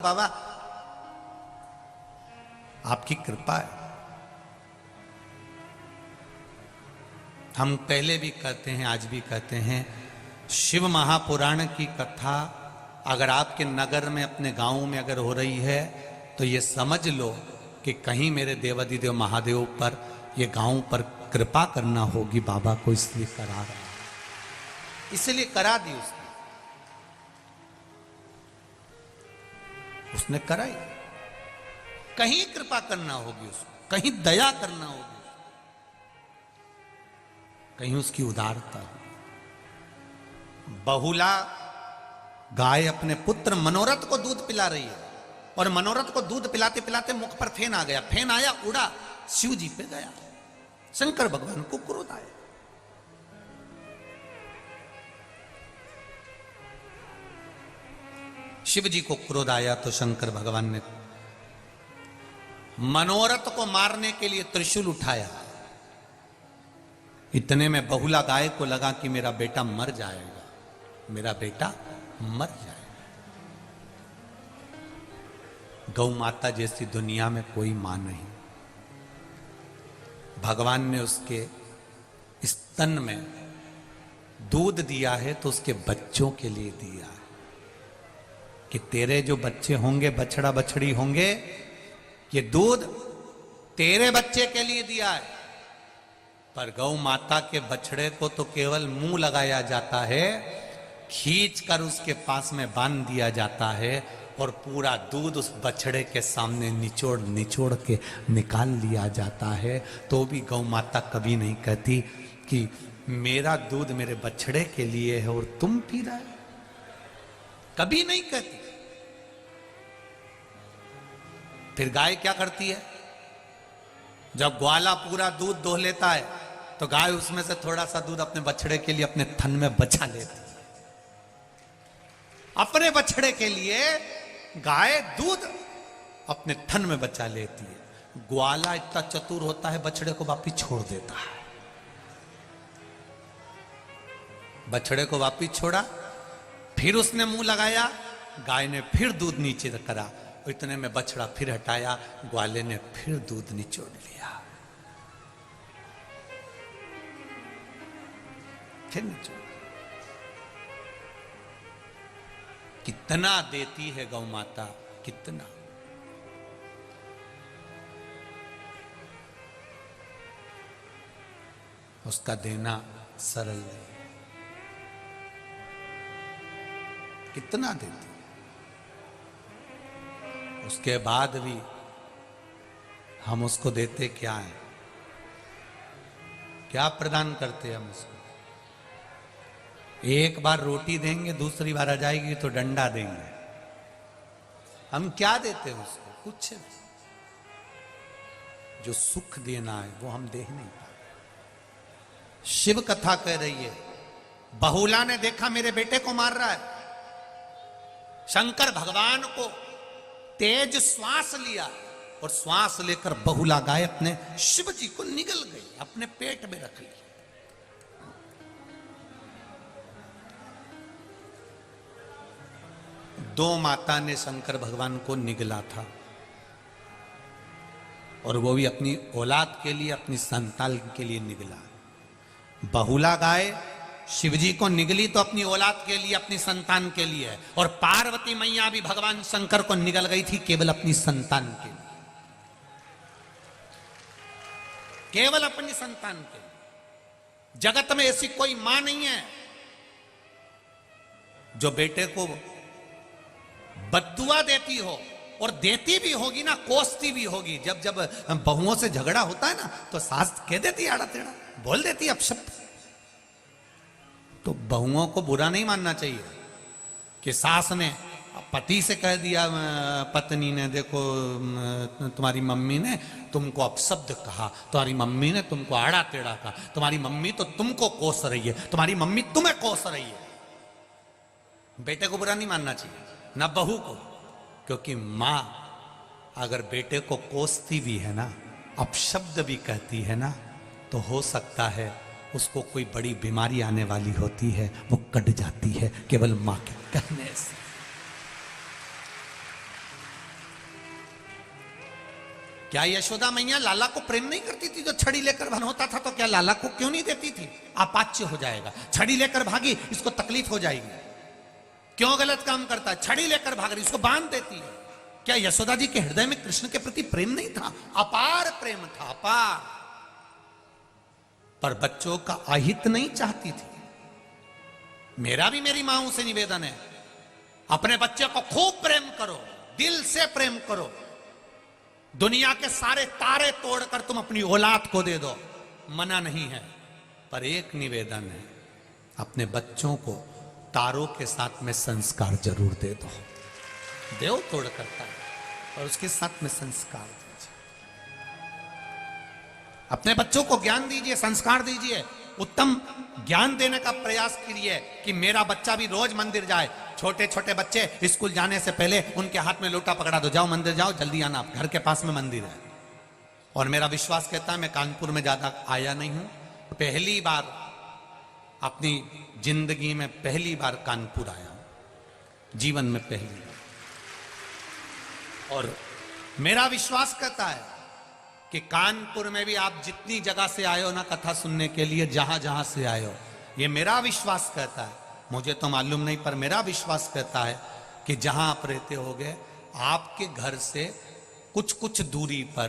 बाबा आपकी कृपा है। हम पहले भी कहते हैं, आज भी कहते हैं, शिव महापुराण की कथा अगर आपके नगर में, अपने गांव में अगर हो रही है तो ये समझ लो कि कहीं मेरे देवाधिदेव महादेव पर, ये गांव पर कृपा करना होगी बाबा को, इसलिए करा रहा है, इसलिए करा दी उसने कराई। कहीं कृपा करना होगी उसको, कहीं दया करना होगी, कहीं उसकी उदारता होगी। बहुला गाय अपने पुत्र मनोरथ को दूध पिला रही है और मनोरथ को दूध पिलाते पिलाते मुख पर फेन आ गया। फेन आया, उड़ा, शिव जी पे गया। शंकर भगवान को क्रोध आया। शिव जी को क्रोध आया तो शंकर भगवान ने मनोरथ को मारने के लिए त्रिशूल उठाया। इतने में बहुला गाय को लगा कि मेरा बेटा मर जाएगा, मेरा बेटा मर जाएगा। गौ माता जैसी दुनिया में कोई मां नहीं। भगवान ने उसके स्तन में दूध दिया है तो उसके बच्चों के लिए दिया है कि तेरे जो बच्चे होंगे, बछड़ा बछड़ी होंगे, ये दूध तेरे बच्चे के लिए दिया है। पर गौ माता के बछड़े को तो केवल मुंह लगाया जाता है, खींच कर उसके पास में बांध दिया जाता है और पूरा दूध उस बछड़े के सामने निचोड़ निचोड़ के निकाल लिया जाता है। तो भी गौ माता कभी नहीं कहती कि मेरा दूध मेरे बछड़े के लिए है और तुम पी रहे हो, कभी नहीं कहती। फिर गाय क्या करती है? जब ग्वाला पूरा दूध दोह लेता है तो गाय उसमें से थोड़ा सा दूध अपने बछड़े के लिए अपने थन में बचा लेती है। अपने बछड़े के लिए गाय दूध अपने थन में बचा लेती है। ग्वाला इतना चतुर होता है, बछड़े को वापिस छोड़ देता है। बछड़े को वापिस छोड़ा, फिर उसने मुंह लगाया, गाय ने फिर दूध नीचे करा, इतने में बछड़ा फिर हटाया, ग्वाले ने फिर दूध निचोड़ लिया, फिर निचोड़। कितना देती है गौ माता, कितना। उसका देना सरल नहीं, कितना देती। उसके बाद भी हम उसको देते क्या है? क्या प्रदान करते हम उसको? एक बार रोटी देंगे, दूसरी बार आ जाएगी तो डंडा देंगे। हम क्या देते हैं उसको? कुछ नहीं। जो सुख देना है वो हम दे नहीं पाते। शिव कथा कह रही है, बहुला ने देखा मेरे बेटे को मार रहा है। शंकर भगवान को तेज श्वास लिया और श्वास लेकर बहुला गाय अपने शिव जी को निगल गई, अपने पेट में रख ली। दो माता ने शंकर भगवान को निगला था और वो भी अपनी औलाद के लिए, अपनी संतान के लिए निगला। बहुला गाय शिवजी को निगली तो अपनी औलाद के लिए, अपनी संतान के लिए, और पार्वती मैया भी भगवान शंकर को निगल गई थी केवल अपनी संतान के लिए, केवल अपनी संतान के लिए। जगत में ऐसी कोई मां नहीं है जो बेटे को बद्दुआ देती हो, और देती भी होगी ना, कोसती भी होगी। जब जब बहुओं से झगड़ा होता है ना तो सास कह देती है, आड़ा टेढ़ा बोल देती है अपशब्द। तो बहुओं को बुरा नहीं मानना चाहिए कि सास ने पति से कह दिया, पत्नी ने, देखो तुम्हारी मम्मी ने तुमको अपशब्द कहा, तुम्हारी मम्मी ने तुमको आड़ा टेढ़ा कहा, तुम्हारी मम्मी तो तुमको कोस रही है, तुम्हारी मम्मी तुम्हें कोस रही है। बेटे को बुरा नहीं मानना चाहिए, ना बहू को, क्योंकि मां अगर बेटे को कोसती भी है ना, अपशब्द भी कहती है ना, तो हो सकता है उसको कोई बड़ी बीमारी आने वाली होती है, वो कट जाती है केवल मां के कहने से। क्या यशोदा मैया लाला को प्रेम नहीं करती थी? जो छड़ी लेकर बन होता था तो क्या लाला को क्यों नहीं देती थी? अपाच्य हो जाएगा, छड़ी लेकर भागी, इसको तकलीफ हो जाएगी, क्यों गलत काम करता है? छड़ी लेकर भाग रही, इसको बांध देती है। क्या यशोदा जी के हृदय में कृष्ण के प्रति प्रेम नहीं था? अपार प्रेम था, अपार। पर बच्चों का अहित नहीं चाहती थी। मेरा भी मेरी मां से निवेदन है, अपने बच्चे को खूब प्रेम करो, दिल से प्रेम करो। दुनिया के सारे तारे तोड़कर तुम अपनी औलाद को दे दो, मना नहीं है। पर एक निवेदन है, अपने बच्चों को तारों के साथ में संस्कार जरूर दे दो। देव तोड़ करता है और उसके साथ में संस्कार दीजिए। अपने बच्चों को ज्ञान दीजिए, संस्कार दीजिए। उत्तम ज्ञान देने का प्रयास कीजिए कि मेरा बच्चा भी रोज मंदिर जाए। छोटे छोटे बच्चे स्कूल जाने से पहले उनके हाथ में लोटा पकड़ा दो, जाओ मंदिर जाओ, जल्दी आना, घर के पास में मंदिर है। और मेरा विश्वास कहता है, मैं कानपुर में ज्यादा आया नहीं हूं, पहली बार अपनी जिंदगी में पहली बार कानपुर आया हूं, जीवन में पहली बार। और मेरा विश्वास कहता है कि कानपुर में भी आप जितनी जगह से आए हो ना कथा सुनने के लिए, जहां जहां से आए हो, ये मेरा विश्वास कहता है, मुझे तो मालूम नहीं पर मेरा विश्वास कहता है कि जहां आप रहते होगे, आपके घर से कुछ कुछ दूरी पर,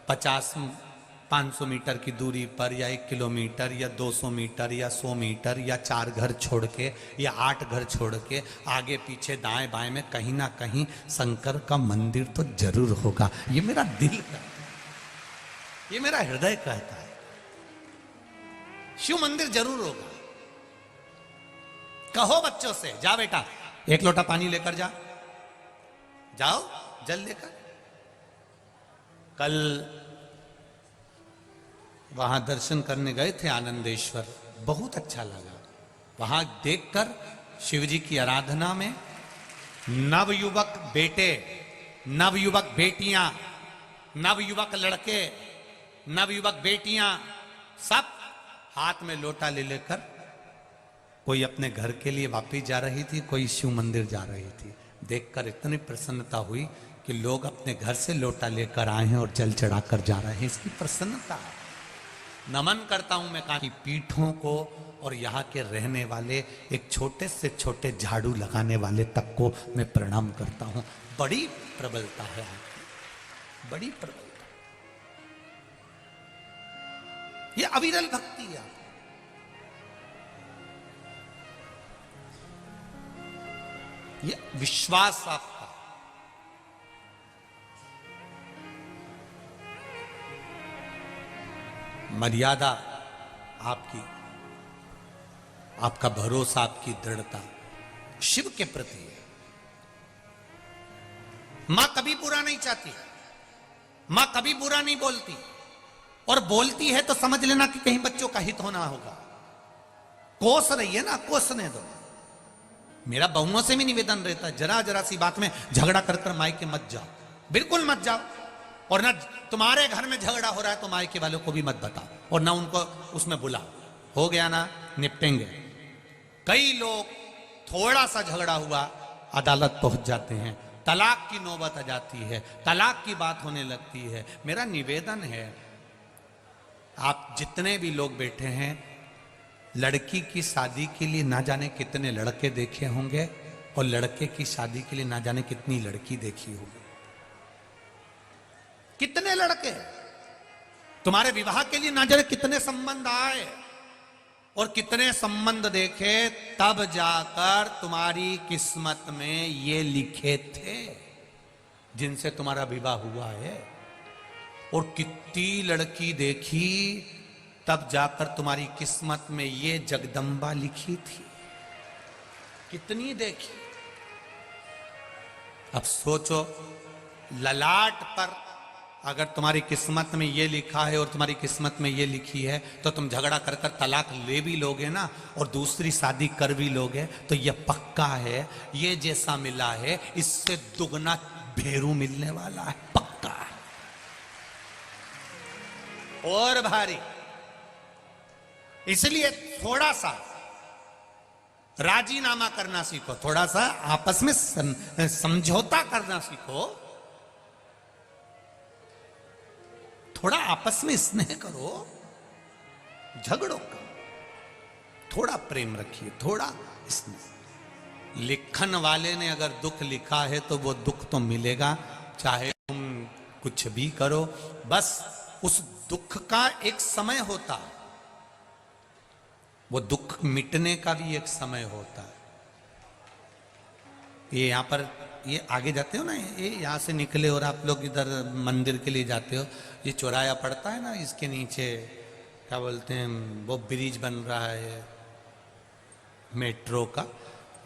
50-500 मीटर की दूरी पर, या 1 किलोमीटर या 200 मीटर या 100 मीटर या 4 घर छोड़ के या 8 घर छोड़ के, आगे पीछे दाएं बाएं में कहीं ना कहीं शंकर का मंदिर तो जरूर होगा। ये मेरा दिल का, ये मेरा हृदय कहता है, शिव मंदिर जरूर होगा। कहो बच्चों से, जा बेटा 1 लोटा पानी लेकर जा, जाओ जल लेकर। कल वहां दर्शन करने गए थे आनंदेश्वर, बहुत अच्छा लगा। वहां देखकर शिव जी की आराधना में नवयुवक बेटे, नवयुवक बेटियां, नवयुवक लड़के, नवयुवक बेटियां, सब हाथ में लोटा ले लेकर, कोई अपने घर के लिए वापिस जा रही थी, कोई शिव मंदिर जा रही थी। देखकर इतनी प्रसन्नता हुई कि लोग अपने घर से लोटा लेकर आए हैं और जल चढ़ाकर जा रहे हैं। इसकी प्रसन्नता है। नमन करता हूं मैं की पीठों को और यहाँ के रहने वाले एक छोटे से छोटे झाड़ू लगाने वाले तक को मैं प्रणाम करता हूं। बड़ी प्रबलता है आपकी, बड़ी प्रबलता। ये अविरल भक्ति है। ये विश्वास आपका, मर्यादा आपकी, आपका भरोसा, आपकी दृढ़ता शिव के प्रति है। मां कभी बुरा नहीं चाहती, मां कभी बुरा नहीं बोलती, और बोलती है तो समझ लेना कि कहीं बच्चों का हित होना होगा। कोस रही है ना, कोसने दो। मेरा बहुओं से भी निवेदन रहता है, जरा जरा सी बात में झगड़ा कर कर मायके मत जाओ, बिल्कुल मत जाओ। और ना तुम्हारे घर में झगड़ा हो रहा है तो मायके वालों को भी मत बताओ, और ना उनको उसमें बुलाओ। हो गया ना, निपटेंगे। कई लोग थोड़ा सा झगड़ा हुआ अदालत पहुंच जाते हैं, तलाक की नौबत आ जाती है, तलाक की बात होने लगती है। मेरा निवेदन है, आप जितने भी लोग बैठे हैं, लड़की की शादी के लिए ना जाने कितने लड़के देखे होंगे, और लड़के की शादी के लिए ना जाने कितनी लड़की देखी होगी। कितने लड़के तुम्हारे विवाह के लिए ना जाने कितने संबंध आए, और कितने संबंध देखे, तब जाकर तुम्हारी किस्मत में ये लिखे थे जिनसे तुम्हारा विवाह हुआ है। और कितनी लड़की देखी, तब जाकर तुम्हारी किस्मत में ये जगदम्बा लिखी थी। कितनी देखी। अब सोचो, ललाट पर अगर तुम्हारी किस्मत में ये लिखा है और तुम्हारी किस्मत में ये लिखी है, तो तुम झगड़ा कर कर तलाक ले भी लोगे ना, और दूसरी शादी कर भी लोगे, तो ये पक्का है, ये जैसा मिला है इससे दुगना भेरू मिलने वाला है, पक्का है। और भारी। इसलिए थोड़ा सा राजीनामा करना सीखो, थोड़ा सा आपस में समझौता करना सीखो। थोड़ा आपस में स्नेह करो, झगड़ो करो, थोड़ा प्रेम रखिए, थोड़ा स्नेह। लिखन वाले ने अगर दुख लिखा है तो वो दुख तो मिलेगा, चाहे तुम कुछ भी करो। बस उस दुख का एक समय होता है, वो दुख मिटने का भी एक समय होता है। ये यहां पर ये आगे जाते हो ना, ये यहां से निकले और आप लोग इधर मंदिर के लिए जाते हो, ये चौराया पड़ता है ना, इसके नीचे क्या बोलते हैं, वो ब्रिज बन रहा है मेट्रो का,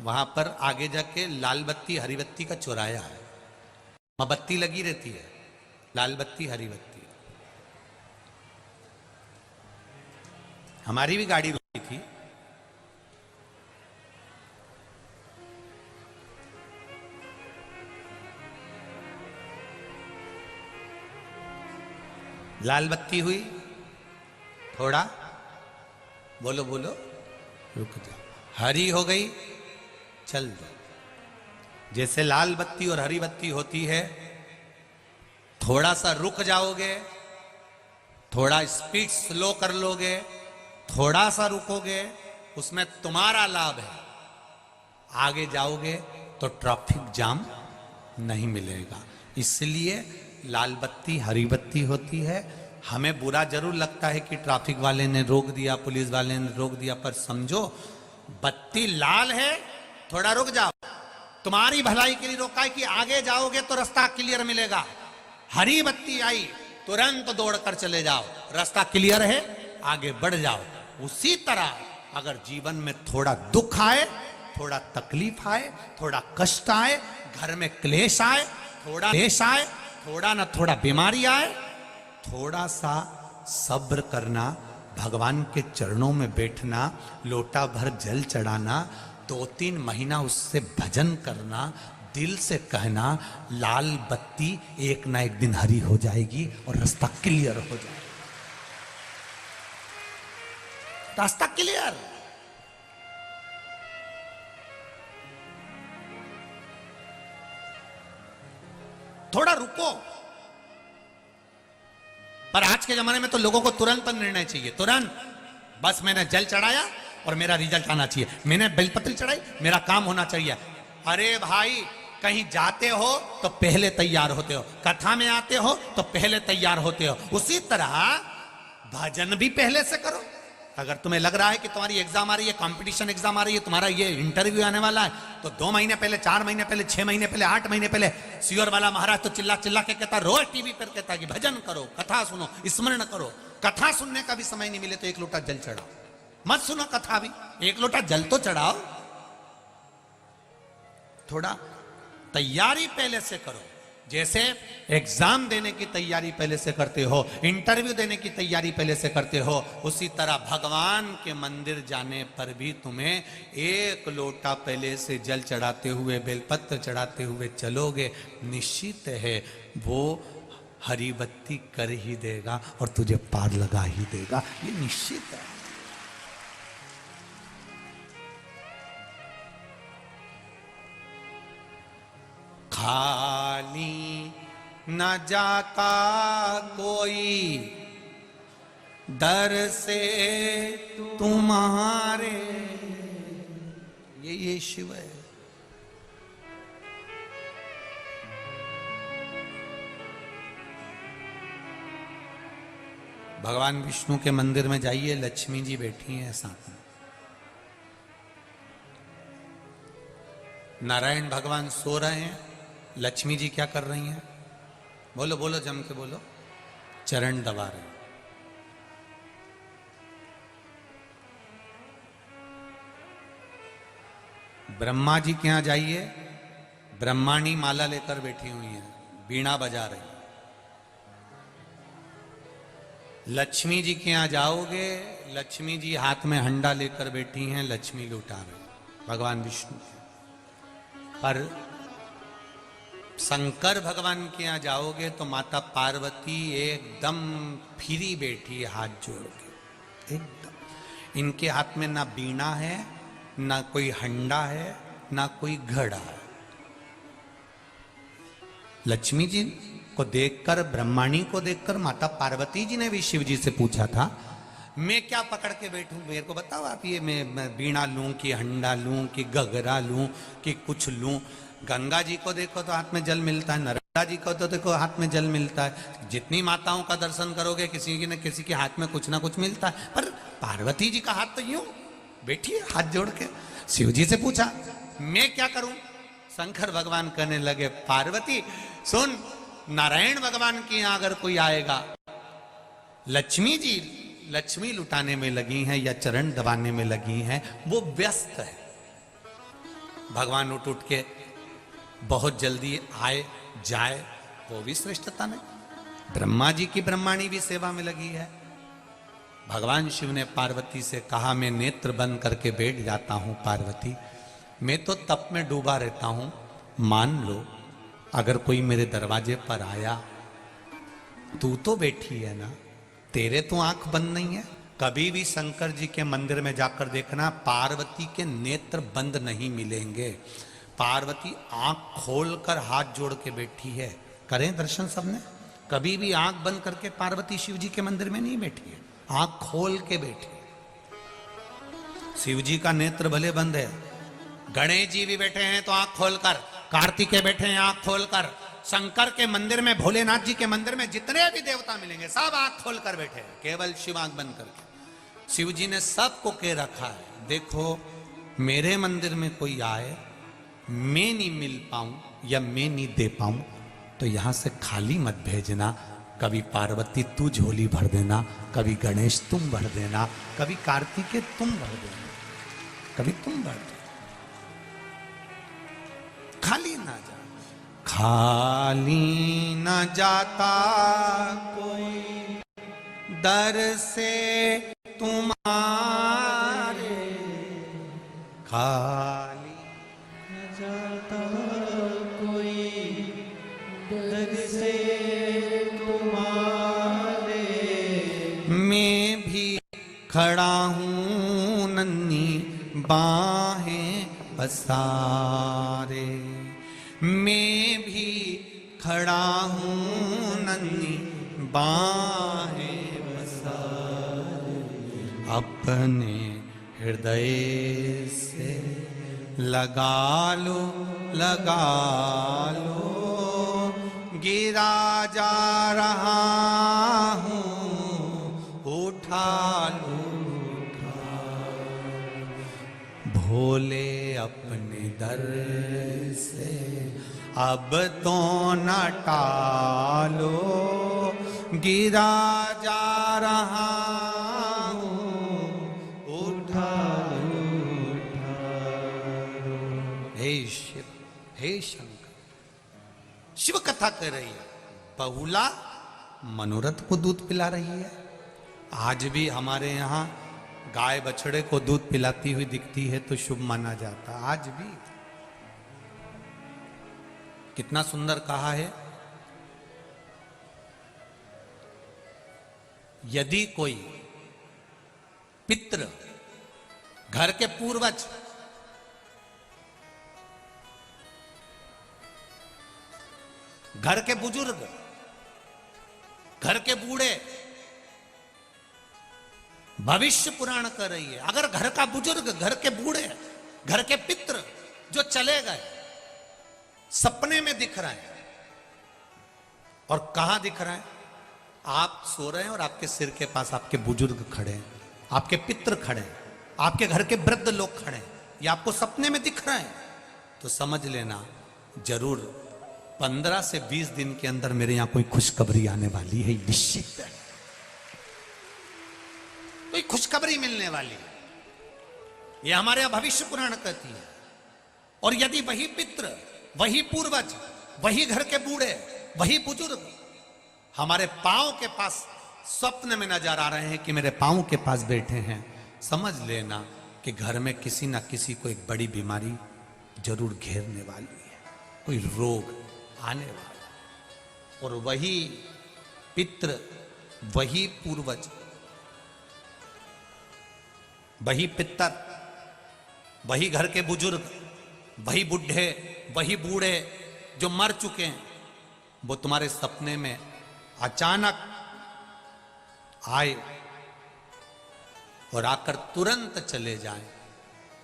वहां पर आगे जाके लाल बत्ती हरी बत्ती का चौराया है, वहां बत्ती लगी रहती है, लाल बत्ती हरी बत्ती। हमारी भी गाड़ी रुकी थी, लाल बत्ती हुई, थोड़ा बोलो बोलो रुक जाओ, हरी हो गई चल दो। जैसे लाल बत्ती और हरी बत्ती होती है, थोड़ा सा रुक जाओगे, थोड़ा स्पीड स्लो कर लोगे, थोड़ा सा रुकोगे, उसमें तुम्हारा लाभ है। आगे जाओगे तो ट्रैफिक जाम नहीं मिलेगा। इसलिए लाल बत्ती हरी बत्ती होती है। हमें बुरा जरूर लगता है कि ट्रैफिक वाले ने रोक दिया, पुलिस वाले ने रोक दिया, पर समझो बत्ती लाल है, थोड़ा रुक जाओ, तुम्हारी भलाई के लिए रोका है कि आगे जाओगे तो रास्ता क्लियर मिलेगा। हरी बत्ती आई, तुरंत दौड़कर चले जाओ, रास्ता क्लियर है, आगे बढ़ जाओ। उसी तरह अगर जीवन में थोड़ा दुख आए, थोड़ा तकलीफ आए, थोड़ा कष्ट आए, घर में क्लेश आए, थोड़ा क्लेश आए, थोड़ा ना थोड़ा बीमारी आए, थोड़ा सा सब्र करना, भगवान के चरणों में बैठना, लोटा भर जल चढ़ाना, 2-3 महीना उससे भजन करना, दिल से कहना लाल बत्ती एक ना एक दिन हरी हो जाएगी और रास्ता क्लियर हो जाएगा। रास्ता क्लियर। थोड़ा रुको। पर आज के जमाने में तो लोगों को तुरंत निर्णय चाहिए, तुरंत। बस मैंने जल चढ़ाया और मेरा रिजल्ट आना चाहिए, मैंने बेलपत्री चढ़ाई, मेरा काम होना चाहिए। अरे भाई, कहीं जाते हो तो पहले तैयार होते हो, कथा में आते हो तो पहले तैयार होते हो। उसी तरह भजन भी पहले से करो। अगर तुम्हें लग रहा है कि तुम्हारी एग्जाम आ रही है, कंपटीशन एग्जाम आ रही है, तुम्हारा ये इंटरव्यू आने वाला है, तो 2 महीने पहले, 4 महीने पहले, 6 महीने पहले, 8 महीने पहले सियोर वाला महाराज तो चिल्ला चिल्ला के कहता, रोज टीवी पर कहता कि भजन करो, कथा सुनो, स्मरण करो। कथा सुनने का भी समय नहीं मिले तो 1 लोटा जल चढ़ाओ। मत सुनो कथा भी, 1 लोटा जल तो चढ़ाओ। थोड़ा तैयारी पहले से करो। जैसे एग्जाम देने की तैयारी पहले से करते हो, इंटरव्यू देने की तैयारी पहले से करते हो, उसी तरह भगवान के मंदिर जाने पर भी तुम्हें 1 लोटा पहले से जल चढ़ाते हुए, बेलपत्र चढ़ाते हुए चलोगे, निश्चित है वो हरी बत्ती कर ही देगा और तुझे पार लगा ही देगा, ये निश्चित है। खाली न जाता कोई दर से तुम्हारे, ये शिव है। भगवान विष्णु के मंदिर में जाइए, लक्ष्मी जी बैठी हैं साथ में, नारायण भगवान सो रहे हैं, लक्ष्मी जी क्या कर रही हैं? बोलो बोलो, जम के बोलो। चरण दबा रहे हैं। ब्रह्मा जी के यहां जाइए, ब्रह्माणी माला लेकर बैठी हुई हैं, बीणा बजा रही हैं। लक्ष्मी जी के यहां जाओगे, लक्ष्मी जी हाथ में हंडा लेकर बैठी हैं, लक्ष्मी लुटा रहे हैं, भगवान विष्णु। पर शंकर भगवान के यहां जाओगे तो माता पार्वती एकदम फ्री बैठी है, हाथ जोड़ के एकदम। इनके हाथ में ना बीणा है, ना कोई हंडा है, ना कोई घड़ा है। लक्ष्मी जी को देखकर, ब्रह्माणी को देखकर माता पार्वती जी ने भी शिव जी से पूछा था, मैं क्या पकड़ के बैठूं, मेरे को बताओ आप, ये मैं बीड़ा लूं कि हंडा लूं कि गगरा लूं कि कुछ लूं। गंगा जी को देखो तो हाथ में जल मिलता है, नर्मदा जी को तो देखो हाथ में जल मिलता है। जितनी माताओं का दर्शन करोगे किसी की न किसी के हाथ में कुछ ना कुछ मिलता है, पर पार्वती जी का हाथ तो यूं बैठी है हाथ जोड़ के। शिव जी से पूछा मैं क्या करूं, शंकर भगवान कहने लगे पार्वती सुन, नारायण भगवान के यहां अगर कोई आएगा, लक्ष्मी जी लक्ष्मी लुटाने में लगी हैं या चरण दबाने में लगी हैं, वो व्यस्त है। भगवान उठ उठ के बहुत जल्दी आए जाए, वो भी श्रेष्ठता नहीं। ब्रह्मा जी की ब्रह्माणी भी सेवा में लगी है। भगवान शिव ने पार्वती से कहा मैं नेत्र बंद करके बैठ जाता हूं पार्वती, मैं तो तप में डूबा रहता हूं, मान लो अगर कोई मेरे दरवाजे पर आया, तू तो बैठी है ना, तेरे तो आंख बंद नहीं है। कभी भी शंकर जी के मंदिर में जाकर देखना, पार्वती के नेत्र बंद नहीं मिलेंगे। पार्वती आंख खोलकर हाथ जोड़ के बैठी है। करें दर्शन सबने, कभी भी आंख बंद करके पार्वती शिव जी के मंदिर में नहीं बैठी है, आंख खोल के बैठी है। शिव जी का नेत्र भले बंद है, गणेश जी भी बैठे हैं तो आंख खोलकर, कार्तिकेय बैठे हैं आंख खोलकर, शंकर के मंदिर में, भोलेनाथ जी के मंदिर में जितने भी देवता मिलेंगे सब आंख खोलकर बैठे हैं, केवल शिव आंख बंद करके। शिव जी ने सबको कह रखा है, देखो मेरे मंदिर में कोई आए, मैं नहीं मिल पाऊं या मैं नहीं दे पाऊं तो यहां से खाली मत भेजना। कभी पार्वती तू झोली भर देना, कभी गणेश तुम भर देना, कभी कार्तिकेय तुम भर देना, कभी तुम भर देना, खाली ना जा, खाली ना जाता कोई दर से तुम्हारे, खाली न जाता कोई दर से तुम्हारे, मैं भी खड़ा हूँ नन्ही बाहें पसारे, मैं भी खड़ा हूँ नन्ही बाहें पसारे, अपने हृदय से लगा लो लगा लो, गिरा जा रहा हूँ उठा लो उठा लो, भोले अपने दर से अब तो न टालो, गिरा जा रहा हूँ उठा लो उठा लो। हे शिव, हे शंकर, शिव कथा कर रही है, बहुला मनोरथ को दूध पिला रही है। आज भी हमारे यहाँ गाय बछड़े को दूध पिलाती हुई दिखती है तो शुभ माना जाता। आज भी कितना सुंदर कहा है, यदि कोई पितृ, घर के पूर्वज, घर के बुजुर्ग, घर के बूढ़े, भविष्य पुराण कर रही है, अगर घर का बुजुर्ग, घर के बूढ़े, घर के पितृ जो चले गए, सपने में दिख रहा है, और कहां दिख रहा है, आप सो रहे हैं और आपके सिर के पास आपके बुजुर्ग खड़े हैं, आपके पितृ खड़े हैं, आपके घर के वृद्ध लोग खड़े हैं, ये आपको सपने में दिख रहा है, तो समझ लेना जरूर 15 से 20 दिन के अंदर मेरे यहां कोई खुशखबरी आने वाली है, निश्चित है, कोई खुशखबरी मिलने वाली है। ये हमारे यहां भविष्य पुराण कहती है। और यदि वही पितृ, वही पूर्वज, वही घर के बूढ़े, वही बुजुर्ग हमारे पांव के पास स्वप्न में नजर आ रहे हैं कि मेरे पांव के पास बैठे हैं, समझ लेना कि घर में किसी ना किसी को एक बड़ी बीमारी जरूर घेरने वाली है, कोई रोग आने वाला। और वही पितृ, वही पूर्वज, वही पितर, वही घर के बुजुर्ग, वही बुढ़े, वही बूढ़े जो मर चुके हैं, वो तुम्हारे सपने में अचानक आए और आकर तुरंत चले जाए,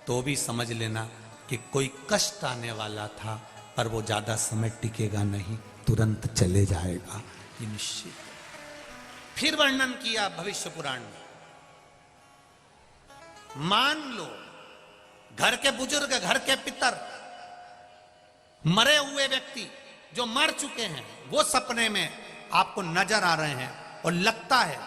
तो भी समझ लेना कि कोई कष्ट आने वाला था, पर वो ज्यादा समय टिकेगा नहीं, तुरंत चले जाएगा, ये निश्चित। फिर वर्णन किया भविष्य पुराण में, मान लो घर के बुजुर्ग, घर के पितर, मरे हुए व्यक्ति जो मर चुके हैं, वो सपने में आपको नजर आ रहे हैं और लगता है